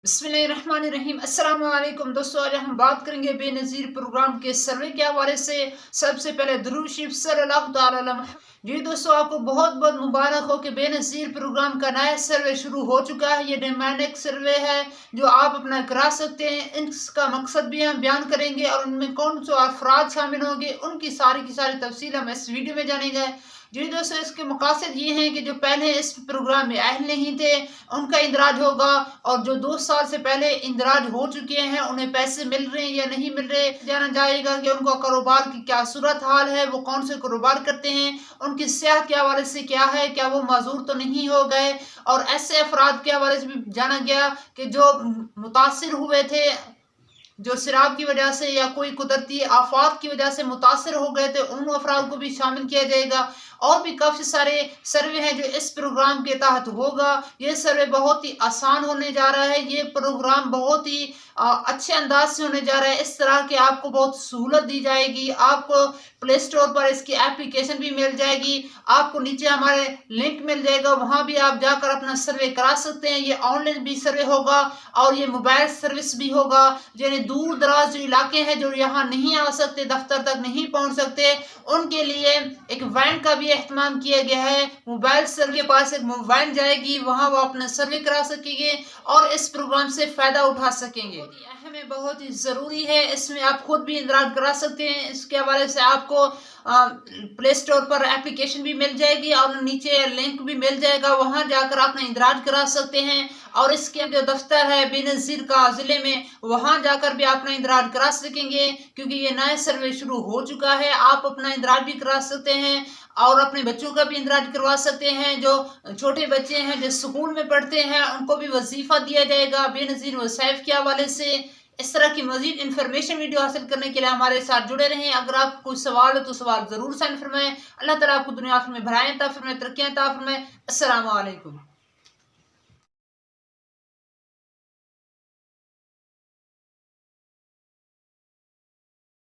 बिस्मिल्लाहिर्रहमानिर्रहीम। अस्सलाम वालेकुम दोस्तों, आज हम बात करेंगे बेनज़ीर प्रोग्राम के सर्वे के हवाले से। सबसे पहले दुरूद शरीफ सल्लल्लाहु तआला अलैहि वसल्लम। जी दोस्तों, आपको बहुत बहुत मुबारक हो कि बेनज़ीर प्रोग्राम का नया सर्वे शुरू हो चुका है। ये डायनामिक सर्वे है जो आप अपना करा सकते हैं। इसका मकसद भी हम बयान करेंगे और उनमें कौन से अफराद शामिल होंगे उनकी सारी की सारी तफसील हम इस वीडियो में जानेंगे। जी दोस्तों, इसके मकासद ये हैं कि जो पहले इस प्रोग्राम में अहल नहीं थे उनका इंदराज होगा, और जो 2 साल से पहले इंदराज हो चुके हैं उन्हें पैसे मिल रहे हैं या नहीं मिल रहे, जाना जाएगा कि उनका कारोबार की क्या सूरत हाल है, वो कौन से कारोबार करते हैं, उनकी सेहत के हवाले से क्या है, क्या वो माजूर तो नहीं हो गए। और ऐसे अफराद के हवाले से भी जाना गया कि जो मुतासिर हुए थे, जो शराब की वजह से या कोई कुदरती आफात की वजह से मुतासर हो गए थे, उन अफराद को भी शामिल किया जाएगा। और भी काफ़ी सारे सर्वे हैं जो इस प्रोग्राम के तहत होगा। ये सर्वे बहुत ही आसान होने जा रहा है। ये प्रोग्राम बहुत ही अच्छे अंदाज से होने जा रहा है। इस तरह के आपको बहुत सहूलत दी जाएगी। आपको प्ले स्टोर पर इसकी एप्लीकेशन भी मिल जाएगी। आपको नीचे हमारे लिंक मिल जाएगा, वहाँ भी आप जाकर अपना सर्वे करा सकते हैं। ये ऑनलाइन भी सर्वे होगा और ये मोबाइल सर्विस भी होगा। यानी दूर दराज जो इलाके हैं, जो यहाँ नहीं आ सकते, दफ्तर तक नहीं पहुँच सकते, उनके लिए एक वैन का भी एहतमाम किया गया है। मोबाइल सर्वे के पास एक वैन जाएगी, वहाँ वो अपना सर्वे करा सकेंगे और इस प्रोग्राम से फ़ायदा उठा सकेंगे। बहुत ही अहम है, बहुत ही ज़रूरी है। इसमें आप खुद भी इंदराज करा सकते हैं। इसके हवाले से आपको प्ले स्टोर पर एप्लीकेशन भी मिल जाएगी और नीचे लिंक भी मिल जाएगा, वहाँ जाकर अपना इंदराज करा सकते हैं। और इसके जो दफ्तर है बेनज़ीर का ज़िले में, वहाँ जाकर भी अपना इंदराज करा सकेंगे, क्योंकि ये नया सर्वे शुरू हो चुका है। आप अपना इंदराज भी करा सकते हैं और अपने बच्चों का भी इंदराज करवा सकते हैं। जो छोटे बच्चे हैं जो स्कूल में पढ़ते हैं, उनको भी वजीफ़ा दिया जाएगा बेनज़ीर वज़ाइफ के हवाले से। इस तरह की मज़ीद इन्फॉर्मेशन वीडियो हासिल करने के लिए हमारे साथ जुड़े रहें। अगर आपको कोई सवाल हो तो सवाल ज़रूर सेंड फरमाएं। अल्लाह ताला आपको दुनिया आखिरत में भलाएं अता फरमाए, तरक्कियां अता फरमाए। अस्सलामु अलैकुम।